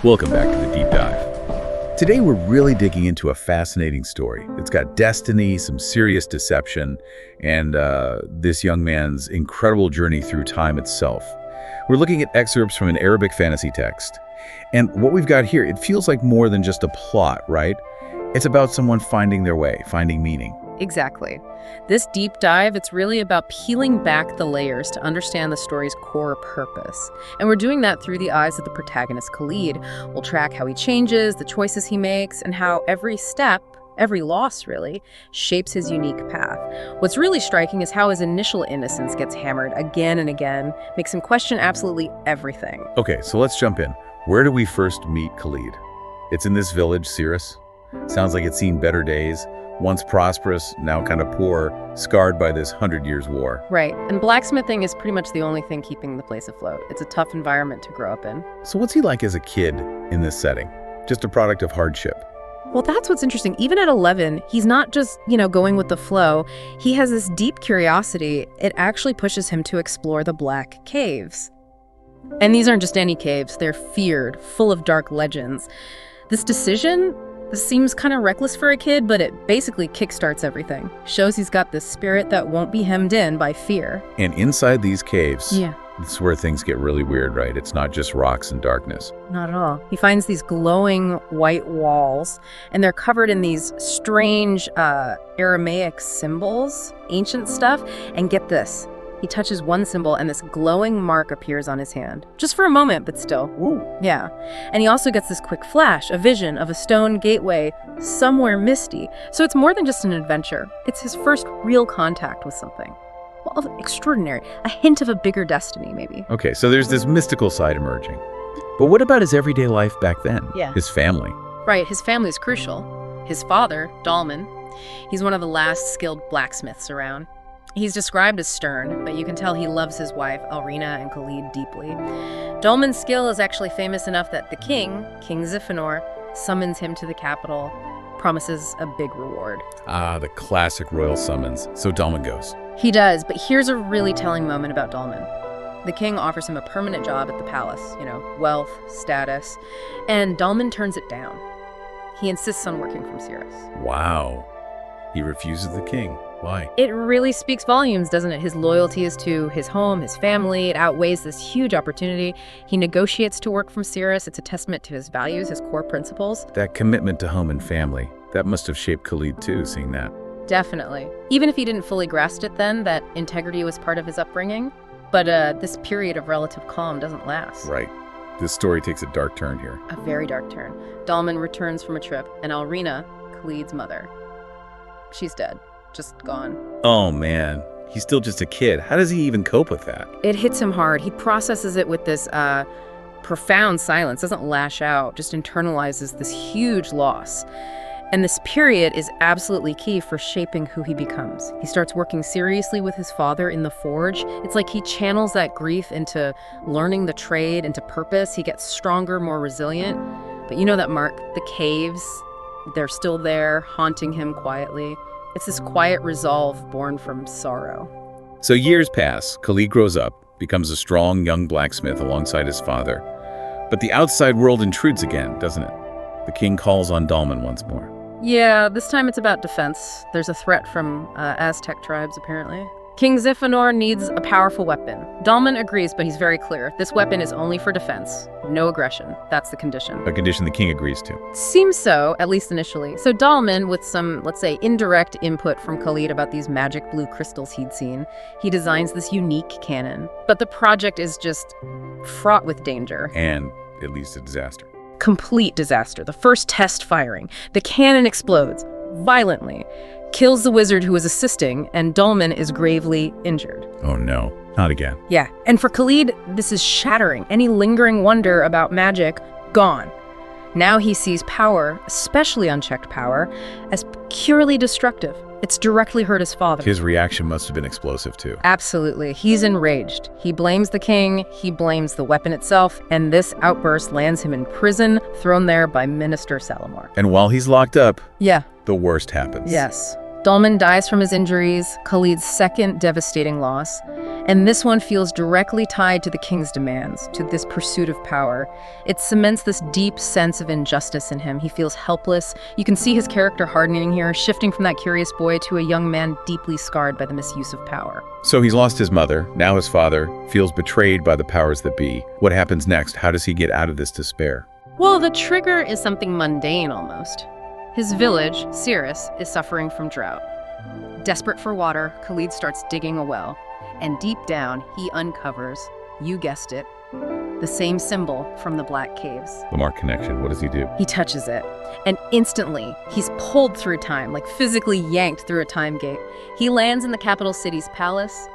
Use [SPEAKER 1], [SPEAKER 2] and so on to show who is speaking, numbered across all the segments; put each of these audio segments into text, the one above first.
[SPEAKER 1] Welcome back to the Deep Dive. Today we're really digging into a fascinating story. It's got destiny, some serious deception, and this young man's incredible journey through time itself. We're looking at excerpts from an Arabic fantasy text. And what we've got here, it feels like more than just a plot, right? It's about someone finding their way, finding meaning.
[SPEAKER 2] Exactly. This deep dive, it's really about peeling back the layers to understand the story's core purpose. And we're doing that through the eyes of the protagonist, Khaled. We'll track how he changes, the choices he makes, and how every step, every loss really, shapes his unique path. What's really striking is how his initial innocence gets hammered again and again, makes him question absolutely everything.
[SPEAKER 1] Okay, so let's jump in. Where do we first meet Khaled? It's in this village, Sirus. Sounds like it's seen better days. Once prosperous, now kind of poor, scarred by this 100 Years' War.
[SPEAKER 2] Right, and blacksmithing is pretty much the only thing keeping the place afloat. It's a tough environment to grow up in.
[SPEAKER 1] So what's he like as a kid in this setting? Just a product of hardship?
[SPEAKER 2] Well, that's what's interesting. Even at 11, he's not just, going with the flow. He has this deep curiosity. It actually pushes him to explore the Black Caves. And these aren't just any caves. They're feared, full of dark legends. This decision seems kind of reckless for a kid, but it basically kickstarts everything. Shows he's got this spirit that won't be hemmed in by fear.
[SPEAKER 1] And inside these caves,
[SPEAKER 2] yeah,
[SPEAKER 1] it's where things get really weird, right? It's not just rocks and darkness.
[SPEAKER 2] Not at all. He finds these glowing white walls, and they're covered in these strange Aramaic symbols, ancient stuff. And get this, he touches one symbol and this glowing mark appears on his hand. Just for a moment, but still.
[SPEAKER 1] Ooh.
[SPEAKER 2] Yeah. And he also gets this quick flash, a vision of a stone gateway somewhere misty. So it's more than just an adventure. It's his first real contact with something. Well, extraordinary. A hint of a bigger destiny, maybe.
[SPEAKER 1] Okay, so there's this mystical side emerging. But what about his everyday life back then?
[SPEAKER 2] Yeah.
[SPEAKER 1] His family?
[SPEAKER 2] Right, his family is crucial. His father, Dalman, he's one of the last skilled blacksmiths around. He's described as stern, but you can tell he loves his wife, Alrina, and Khaled deeply. Dalman's skill is actually famous enough that the king, King Ziphanor, summons him to the capital, promises a big reward.
[SPEAKER 1] Ah, the classic royal summons. So Dalman goes.
[SPEAKER 2] He does, but here's a really telling moment about Dalman. The king offers him a permanent job at the palace, wealth, status, and Dalman turns it down. He insists on working from Sirus.
[SPEAKER 1] Wow. He refuses the king. Why?
[SPEAKER 2] It really speaks volumes, doesn't it? His loyalty is to his home, his family. It outweighs this huge opportunity. He negotiates to work from Sirus. It's a testament to his values, his core principles.
[SPEAKER 1] That commitment to home and family, that must have shaped Khaled too, seeing that.
[SPEAKER 2] Definitely. Even if he didn't fully grasp it then, that integrity was part of his upbringing. But this period of relative calm doesn't last.
[SPEAKER 1] Right. This story takes a dark turn here.
[SPEAKER 2] A very dark turn. Dalman returns from a trip, and Alrina, Khaled's mother, she's dead. Just gone.
[SPEAKER 1] Oh man, he's still just a kid. How does he even cope with that?
[SPEAKER 2] It hits him hard. He processes it with this profound silence, doesn't lash out, just internalizes this huge loss. And this period is absolutely key for shaping who he becomes. He starts working seriously with his father in the forge. It's like he channels that grief into learning the trade, into purpose. He gets stronger, more resilient. But you know that, Mark, the caves, they're still there, haunting him quietly. It's this quiet resolve born from sorrow.
[SPEAKER 1] So years pass, Khaled grows up, becomes a strong young blacksmith alongside his father. But the outside world intrudes again, doesn't it? The king calls on Dalman once more.
[SPEAKER 2] Yeah, this time it's about defense. There's a threat from Aztec tribes, apparently. King Ziphanor needs a powerful weapon. Dalman agrees, but he's very clear. This weapon is only for defense, no aggression. That's the condition.
[SPEAKER 1] A condition the king agrees to.
[SPEAKER 2] Seems so, at least initially. So Dalman, with some, let's say, indirect input from Khaled about these magic blue crystals he'd seen, he designs this unique cannon. But the project is just fraught with danger.
[SPEAKER 1] And at least a disaster.
[SPEAKER 2] Complete disaster. The first test firing. The cannon explodes violently, kills the wizard who was assisting, and Dalman is gravely injured.
[SPEAKER 1] Oh no, not again.
[SPEAKER 2] Yeah, and for Khaled, this is shattering. Any lingering wonder about magic, gone. Now he sees power, especially unchecked power, as purely destructive. It's directly hurt his father.
[SPEAKER 1] His reaction must have been explosive too.
[SPEAKER 2] Absolutely. He's enraged. He blames the king, he blames the weapon itself, and this outburst lands him in prison, thrown there by Minister Salamor.
[SPEAKER 1] And while he's locked up,
[SPEAKER 2] yeah,
[SPEAKER 1] the worst happens.
[SPEAKER 2] Yes. Dalman dies from his injuries, Khaled's second devastating loss. And this one feels directly tied to the king's demands, to this pursuit of power. It cements this deep sense of injustice in him. He feels helpless. You can see his character hardening here, shifting from that curious boy to a young man deeply scarred by the misuse of power.
[SPEAKER 1] So he's lost his mother, now his father, feels betrayed by the powers that be. What happens next? How does he get out of this despair?
[SPEAKER 2] Well, the trigger is something mundane almost. His village, Sirus, is suffering from drought. Desperate for water, Khaled starts digging a well. And deep down, he uncovers, you guessed it, the same symbol from the Black Caves.
[SPEAKER 1] The Mark connection, what does he do?
[SPEAKER 2] He touches it, and instantly, he's pulled through time, like physically yanked through a time gate. He lands in the capital city's palace,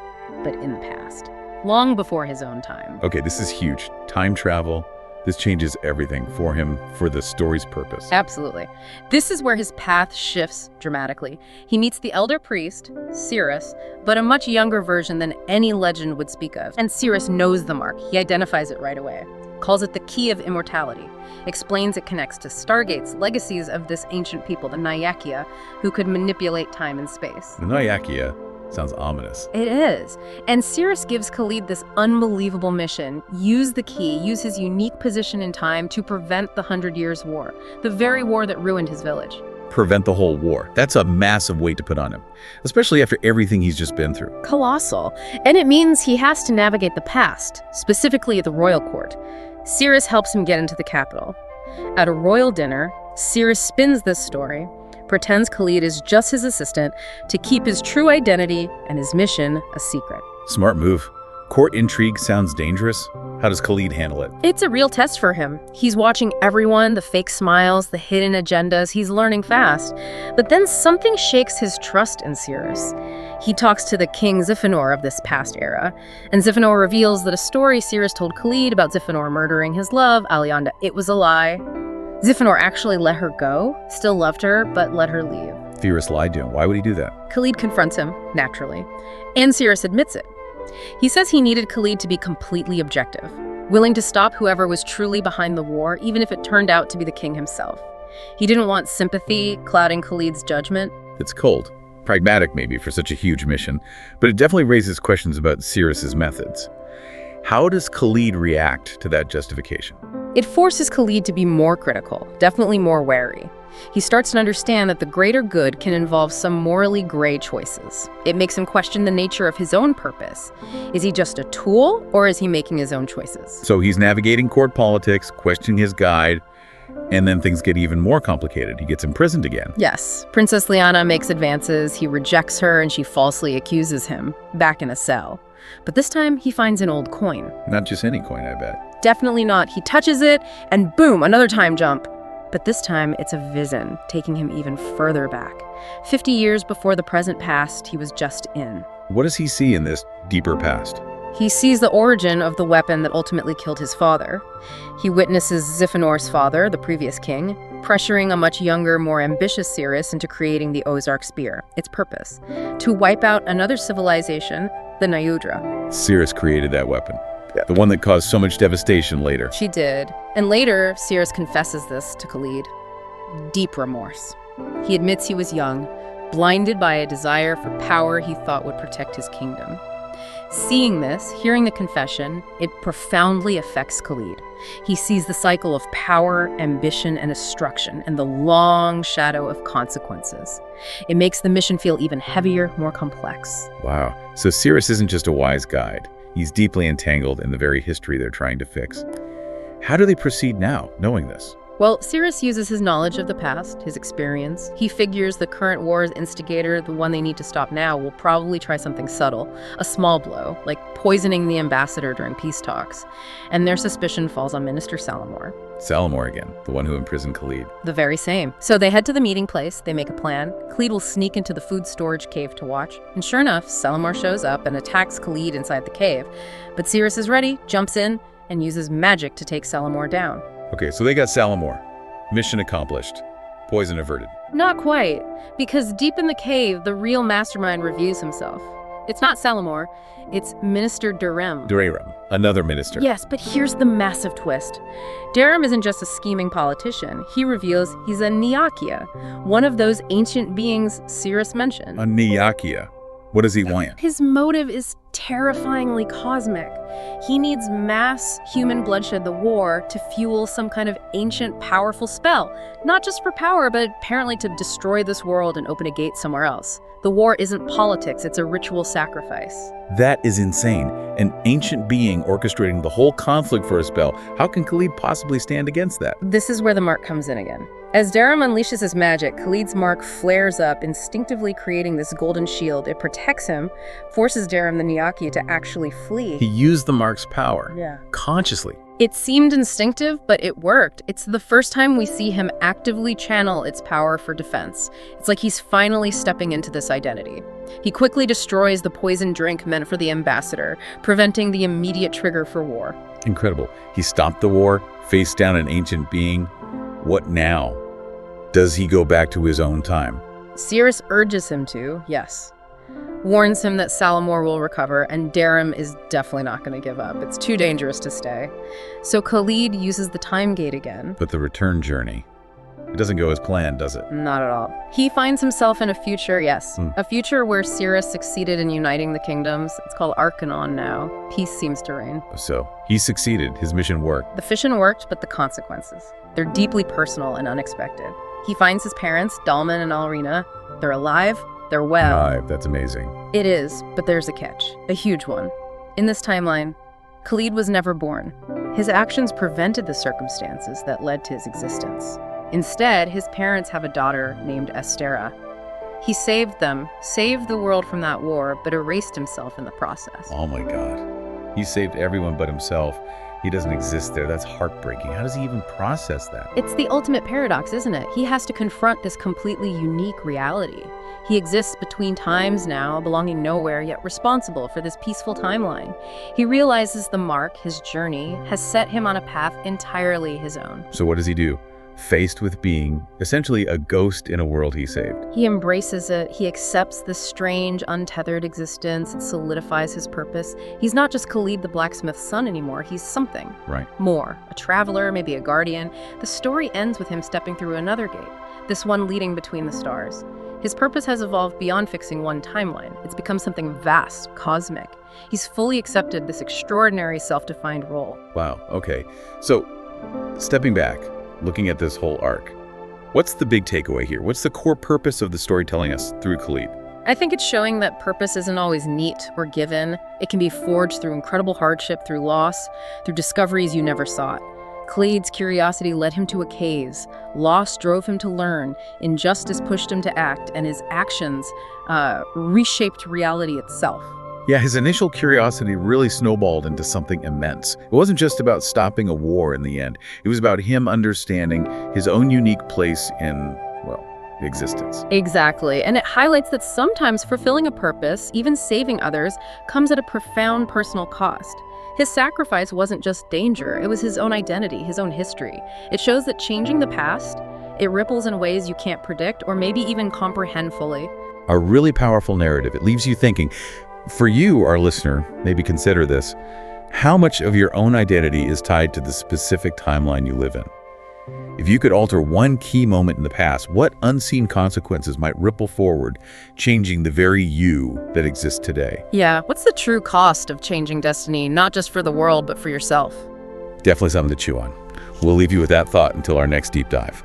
[SPEAKER 2] but in the past, long before his own time.
[SPEAKER 1] Okay, this is huge. Time travel. This changes everything for him, for the story's purpose.
[SPEAKER 2] Absolutely. This is where his path shifts dramatically. He meets the elder priest, Sirus, but a much younger version than any legend would speak of. And Sirus knows the mark. He identifies it right away. Calls it the Key of Immortality. Explains it connects to stargates, legacies of this ancient people, the Nyakia, who could manipulate time and space.
[SPEAKER 1] The Nyakia sounds ominous.
[SPEAKER 2] It is. And Sirus gives Khaled this unbelievable mission. Use the key, use his unique position in time to prevent the 100 Years' War, the very war that ruined his village.
[SPEAKER 1] Prevent the whole war. That's a massive weight to put on him, especially after everything he's just been through.
[SPEAKER 2] Colossal. And it means he has to navigate the past, specifically the royal court. Sirus helps him get into the capital. At a royal dinner, Sirus spins this story, pretends Khaled is just his assistant to keep his true identity and his mission a secret.
[SPEAKER 1] Smart move. Court intrigue sounds dangerous. How does Khaled handle it?
[SPEAKER 2] It's a real test for him. He's watching everyone, the fake smiles, the hidden agendas. He's learning fast. But then something shakes his trust in Sirus. He talks to the king Ziphanor of this past era, and Ziphanor reveals that a story Sirus told Khaled about Ziphanor murdering his love, Alianda, it was a lie. Ziphanor actually let her go, still loved her, but let her leave.
[SPEAKER 1] Sirus lied to him. Why would he do that?
[SPEAKER 2] Khaled confronts him, naturally, and Sirus admits it. He says he needed Khaled to be completely objective, willing to stop whoever was truly behind the war, even if it turned out to be the king himself. He didn't want sympathy clouding Khaled's judgment.
[SPEAKER 1] It's cold. Pragmatic, maybe, for such a huge mission, but it definitely raises questions about Sirus's methods. How does Khaled react to that justification?
[SPEAKER 2] It forces Khaled to be more critical, definitely more wary. He starts to understand that the greater good can involve some morally gray choices. It makes him question the nature of his own purpose. Is he just a tool, or is he making his own choices?
[SPEAKER 1] So he's navigating court politics, questioning his guide, and then things get even more complicated. He gets imprisoned again.
[SPEAKER 2] Yes. Princess Liana makes advances, he rejects her, and she falsely accuses him, back in a cell. But this time, he finds an old coin.
[SPEAKER 1] Not just any coin, I bet.
[SPEAKER 2] Definitely not. He touches it, and boom, another time jump. But this time, it's a vision, taking him even further back. 50 years before the present past he was just in.
[SPEAKER 1] What does he see in this deeper past?
[SPEAKER 2] He sees the origin of the weapon that ultimately killed his father. He witnesses Ziphanor's father, the previous king, pressuring a much younger, more ambitious Sirus into creating the Ozark Spear, its purpose, to wipe out another civilization, the Nayudra.
[SPEAKER 1] Sirus created that weapon. The one that caused so much devastation later.
[SPEAKER 2] She did. And later, Sirus confesses this to Khaled. Deep remorse. He admits he was young, blinded by a desire for power he thought would protect his kingdom. Seeing this, hearing the confession, it profoundly affects Khaled. He sees the cycle of power, ambition, and destruction, and the long shadow of consequences. It makes the mission feel even heavier, more complex.
[SPEAKER 1] Wow. So Sirus isn't just a wise guide. He's deeply entangled in the very history they're trying to fix. How do they proceed now, knowing this?
[SPEAKER 2] Well, Sirus uses his knowledge of the past, his experience. He figures the current war's instigator, the one they need to stop now, will probably try something subtle, a small blow, like poisoning the ambassador during peace talks. And their suspicion falls on Minister Salamor.
[SPEAKER 1] Salamor again, the one who imprisoned Khaled.
[SPEAKER 2] The very same. So they head to the meeting place, they make a plan. Khaled will sneak into the food storage cave to watch. And sure enough, Salamor shows up and attacks Khaled inside the cave. But Sirus is ready, jumps in, and uses magic to take Salamor down.
[SPEAKER 1] Okay, so they got Salamor. Mission accomplished. Poison averted.
[SPEAKER 2] Not quite, because deep in the cave, the real mastermind reveals himself. It's not Salamor, it's Minister Durem.
[SPEAKER 1] Durem, another minister.
[SPEAKER 2] Yes, but here's the massive twist. Durem isn't just a scheming politician. He reveals he's a Nyakia, one of those ancient beings Sirus mentioned.
[SPEAKER 1] A Nyakia. What does he want?
[SPEAKER 2] His motive is terrifyingly cosmic. He needs mass human bloodshed, the war, to fuel some kind of ancient, powerful spell. Not just for power, but apparently to destroy this world and open a gate somewhere else. The war isn't politics, it's a ritual sacrifice.
[SPEAKER 1] That is insane. An ancient being orchestrating the whole conflict for a spell. How can Khaled possibly stand against that?
[SPEAKER 2] This is where the mark comes in again. As Darum unleashes his magic, Khaled's mark flares up, instinctively creating this golden shield. It protects him, forces Darum the Niyaki to actually flee.
[SPEAKER 1] He used the mark's power.
[SPEAKER 2] Yeah.
[SPEAKER 1] Consciously.
[SPEAKER 2] It seemed instinctive, but it worked. It's the first time we see him actively channel its power for defense. It's like he's finally stepping into this identity. He quickly destroys the poisoned drink meant for the ambassador, preventing the immediate trigger for war.
[SPEAKER 1] Incredible. He stopped the war, faced down an ancient being. What now? Does he go back to his own time?
[SPEAKER 2] Sirus urges him to, yes. Warns him that Salamor will recover, and Darum is definitely not going to give up. It's too dangerous to stay. So Khaled uses the time gate again.
[SPEAKER 1] But the return journey, it doesn't go as planned, does it?
[SPEAKER 2] Not at all. He finds himself in a future, yes. A future where Sirus succeeded in uniting the kingdoms. It's called Arcanon now. Peace seems to reign.
[SPEAKER 1] So, he succeeded. His mission worked.
[SPEAKER 2] The fission worked, but the consequences. They're deeply personal and unexpected. He finds his parents, Dalman and Alrina. They're alive. They're well.
[SPEAKER 1] That's amazing.
[SPEAKER 2] It is, but there's a catch. A huge one. In this timeline, Khaled was never born. His actions prevented the circumstances that led to his existence. Instead, his parents have a daughter named Estera. He saved them, saved the world from that war, but erased himself in the process.
[SPEAKER 1] Oh my God. He saved everyone but himself. He doesn't exist there. That's heartbreaking. How does he even process that?
[SPEAKER 2] It's the ultimate paradox, isn't it? He has to confront this completely unique reality. He exists between times now, belonging nowhere, yet responsible for this peaceful timeline. He realizes the mark, his journey, has set him on a path entirely his own.
[SPEAKER 1] So what does he do? Faced with being essentially a ghost in a world he saved.
[SPEAKER 2] He embraces it. He accepts this strange, untethered existence. It solidifies his purpose. He's not just Khaled the blacksmith's son anymore. He's something.
[SPEAKER 1] Right.
[SPEAKER 2] More. A traveler, maybe a guardian. The story ends with him stepping through another gate, this one leading between the stars. His purpose has evolved beyond fixing one timeline. It's become something vast, cosmic. He's fully accepted this extraordinary self-defined role.
[SPEAKER 1] Wow, okay. So, stepping back, looking at this whole arc, what's the big takeaway here? What's the core purpose of the story telling us through Khaled?
[SPEAKER 2] I think it's showing that purpose isn't always neat or given. It can be forged through incredible hardship, through loss, through discoveries you never sought. Khaled's curiosity led him to a cave. Loss drove him to learn. Injustice pushed him to act, and his actions reshaped reality itself.
[SPEAKER 1] Yeah, his initial curiosity really snowballed into something immense. It wasn't just about stopping a war in the end. It was about him understanding his own unique place in, well, existence.
[SPEAKER 2] Exactly, and it highlights that sometimes fulfilling a purpose, even saving others, comes at a profound personal cost. His sacrifice wasn't just danger, it was his own identity, his own history. It shows that changing the past, it ripples in ways you can't predict or maybe even comprehend fully.
[SPEAKER 1] A really powerful narrative. It leaves you thinking. For you, our listener, maybe consider this. How much of your own identity is tied to the specific timeline you live in? If you could alter one key moment in the past, what unseen consequences might ripple forward, changing the very you that exists today?
[SPEAKER 2] Yeah, what's the true cost of changing destiny, not just for the world, but for yourself?
[SPEAKER 1] Definitely something to chew on. We'll leave you with that thought until our next deep dive.